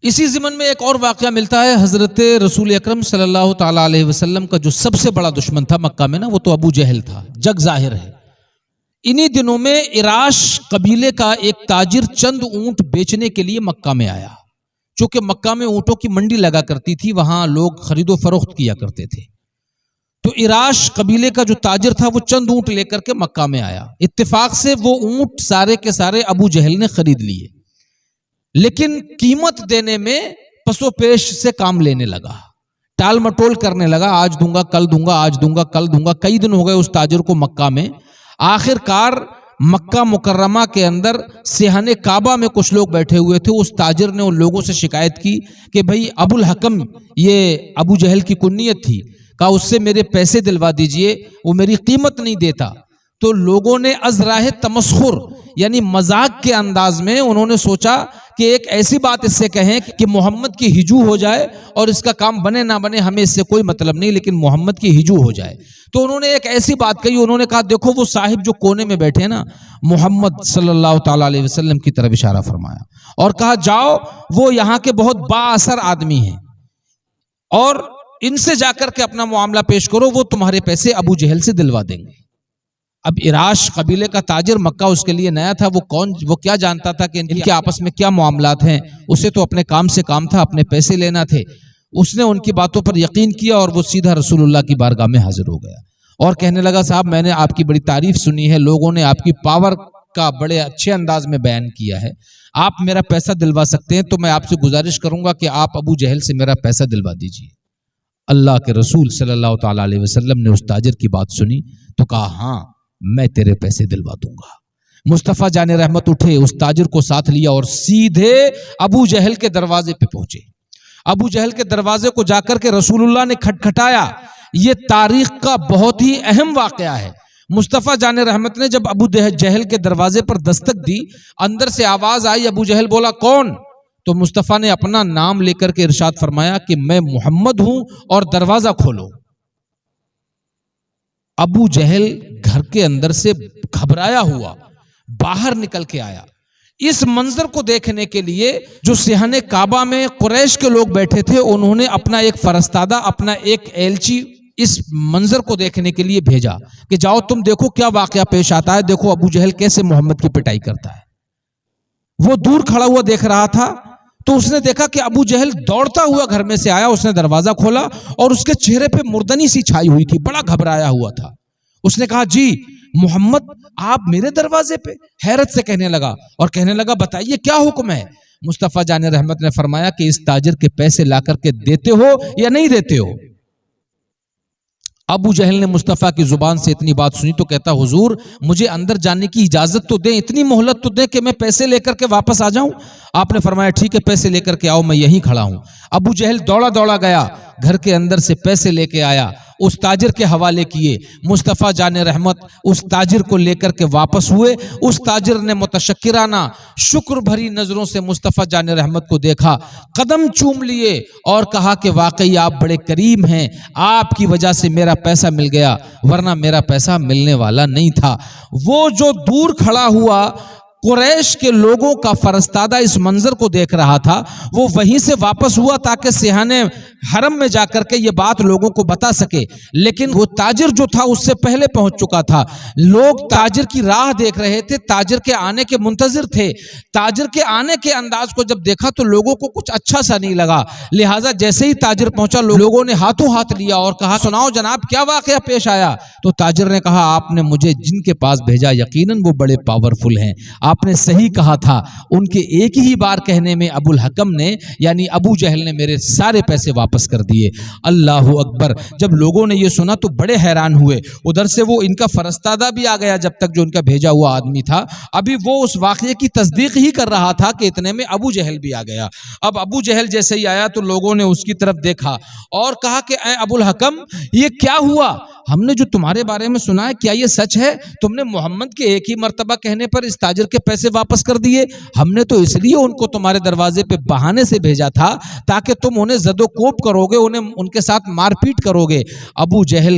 اسی ضمن میں ایک اور واقعہ ملتا ہے، حضرت رسول اکرم صلی اللہ تعالیٰ علیہ وسلم کا جو سب سے بڑا دشمن تھا مکہ میں نا، وہ تو ابو جہل تھا، جگ ظاہر ہے۔ انہی دنوں میں عراش قبیلے کا ایک تاجر چند اونٹ بیچنے کے لیے مکہ میں آیا، چونکہ مکہ میں اونٹوں کی منڈی لگا کرتی تھی، وہاں لوگ خرید و فروخت کیا کرتے تھے۔ تو عراش قبیلے کا جو تاجر تھا وہ چند اونٹ لے کر کے مکہ میں آیا۔ اتفاق سے وہ اونٹ سارے کے سارے ابو جہل نے خرید لیے، لیکن قیمت دینے میں پسو پیش سے کام لینے لگا، ٹال مٹول کرنے لگا، آج دوں گا کل دوں گا، آج دوں گا کل دوں گا۔ کئی دن ہو گئے اس تاجر کو مکہ میں۔ آخر کار مکہ مکرمہ کے اندر صحن کعبہ میں کچھ لوگ بیٹھے ہوئے تھے، اس تاجر نے ان لوگوں سے شکایت کی کہ بھئی ابو الحکم، یہ ابو جہل کی کنیت تھی، کہا اس سے میرے پیسے دلوا دیجئے، وہ میری قیمت نہیں دیتا۔ تو لوگوں نے از راہ تمسخر یعنی مذاق کے انداز میں انہوں نے سوچا کہ ایک ایسی بات اس سے کہیں کہ محمد کی ہجو ہو جائے، اور اس کا کام بنے نہ بنے ہمیں اس سے کوئی مطلب نہیں، لیکن محمد کی ہجو ہو جائے۔ تو انہوں نے ایک ایسی بات کہی، انہوں نے کہا دیکھو وہ صاحب جو کونے میں بیٹھے نا، محمد صلی اللہ تعالیٰ علیہ وسلم کی طرف اشارہ فرمایا اور کہا جاؤ وہ یہاں کے بہت با اثر آدمی ہیں اور ان سے جا کر کے اپنا معاملہ پیش کرو، وہ تمہارے پیسے ابو جہل سے دلوا دیں گے۔ اب عراش قبیلے کا تاجر، مکہ اس کے لیے نیا تھا، وہ کیا جانتا تھا کہ ان کے آپس میں کیا معاملات ہیں؟ اسے تو اپنے کام سے کام تھا، اپنے پیسے لینا تھے۔ اس نے ان کی باتوں پر یقین کیا اور وہ سیدھا رسول اللہ کی بارگاہ میں حاضر ہو گیا اور کہنے لگا صاحب میں نے آپ کی بڑی تعریف سنی ہے، لوگوں نے آپ کی پاور کا بڑے اچھے انداز میں بیان کیا ہے، آپ میرا پیسہ دلوا سکتے ہیں، تو میں آپ سے گزارش کروں گا کہ آپ ابو جہل سے میرا پیسہ دلوا دیجیے۔ اللہ کے رسول صلی اللہ تعالیٰ علیہ وسلم نے اس تاجر کی بات سنی تو کہا ہاں میں تیرے پیسے دلوا دوں گا۔ مصطفیٰ جان رحمت اٹھے، اس تاجر کو ساتھ لیا اور سیدھے ابو جہل کے دروازے پہ پہنچے۔ ابو جہل کے دروازے کو جا کر کے رسول اللہ نے کھٹکھٹایا۔ یہ تاریخ کا بہت ہی اہم واقعہ ہے۔ مصطفیٰ جان رحمت نے جب ابو جہل کے دروازے پر دستک دی، اندر سے آواز آئی، ابو جہل بولا کون؟ تو مصطفیٰ نے اپنا نام لے کر کے ارشاد فرمایا کہ میں محمد ہوں اور دروازہ کھولو۔ ابو جہل گھر کے اندر سے گھبرایا ہوا باہر نکل کے آیا۔ اس منظر کو دیکھنے کے لیے جو صحن کعبہ میں قریش کے لوگ بیٹھے تھے، انہوں نے اپنا ایک فرستادہ، اپنا ایک ایلچی اس منظر کو دیکھنے کے لیے بھیجا کہ جاؤ تم دیکھو کیا واقعہ پیش آتا ہے، دیکھو ابو جہل کیسے محمد کی پٹائی کرتا ہے۔ وہ دور کھڑا ہوا دیکھ رہا تھا تو اس نے دیکھا کہ ابو جہل دوڑتا ہوا گھر میں سے آیا، اس نے دروازہ کھولا اور اس کے چہرے پہ مردنی سی چھائی ہوئی تھی، بڑا گھبرایا ہوا تھا۔ اس نے کہا جی محمد آپ میرے دروازے پہ؟ حیرت سے کہنے لگا اور کہنے لگا بتائیے کیا حکم ہے؟ مصطفیٰ جان رحمت نے فرمایا کہ اس تاجر کے پیسے لا کر کے دیتے ہو یا نہیں دیتے ہو؟ ابو جہل نے مصطفیٰ کی زبان سے اتنی بات سنی تو کہتا حضور مجھے اندر جانے کی اجازت تو دیں، اتنی مہلت تو دیں کہ میں پیسے لے کر کے واپس آ جاؤں۔ آپ نے فرمایا ٹھیک ہے پیسے لے کر کے آؤ، میں یہیں کھڑا ہوں۔ ابو جہل دوڑا دوڑا گیا، گھر کے اندر سے پیسے لے کے آیا، اس تاجر کے حوالے کیے۔ مصطفیٰ جان رحمت اس تاجر کو لے کر کے واپس ہوئے۔ اس تاجر نے متشکرانہ شکر بھری نظروں سے مصطفیٰ جان رحمت کو دیکھا، قدم چوم لیے اور کہا کہ واقعی آپ بڑے کریم ہیں، آپ کی وجہ سے میرا پیسہ مل گیا، ورنہ میرا پیسہ ملنے والا نہیں تھا۔ وہ جو دور کھڑا ہوا قریش کے لوگوں کا فرستادہ اس منظر کو دیکھ رہا تھا، وہ وہیں سے واپس ہوا تاکہ صحن حرم میں جا کر کے یہ بات لوگوں کو بتا سکے، لیکن وہ تاجر جو تھا اس سے پہلے پہنچ چکا تھا۔ لوگ تاجر کی راہ دیکھ رہے تھے، تاجر کے آنے کے منتظر تھے۔ تاجر کے آنے کے انداز کو جب دیکھا تو لوگوں کو کچھ اچھا سا نہیں لگا، لہٰذا جیسے ہی تاجر پہنچا لوگوں نے ہاتھوں ہاتھ لیا اور کہا سناؤ جناب کیا واقعہ پیش آیا؟ تو تاجر نے کہا آپ نے مجھے جن کے پاس بھیجا یقیناً وہ بڑے پاورفل ہیں، آپ نے صحیح کہا تھا، ان کے ایک ہی بار کہنے میں ابو الحکم نے یعنی ابو جہل نے میرے سارے پیسے واپس کر دیے۔ اللہ اکبر! جب لوگوں نے یہ سنا تو بڑے حیران ہوئے۔ ادھر سے وہ ان کا فرستادہ بھی آ گیا، جب تک جو ان کا بھیجا ہوا آدمی تھا ابھی وہ اس واقعے کی تصدیق ہی کر رہا تھا کہ اتنے میں ابو جہل بھی آ گیا۔ اب ابو جہل جیسے ہی آیا تو لوگوں نے اس کی طرف دیکھا اور کہا کہ اے ابو الحکم یہ کیا ہوا؟ ہم نے جو تمہارے بارے میں سنا ہے کیا یہ سچ ہے؟ تم نے محمد کے ایک ہی مرتبہ کہنے پر اس تاجر کے پیسے واپس کر دیے؟ ہم نے تو اس لیے ان کو تمہارے دروازے پہ بہانے سے بھیجا تھا تاکہ تم انہیں زد و کوب کرو گے، انہیں ان کے ساتھ مار پیٹ کرو گے۔ ابو جہل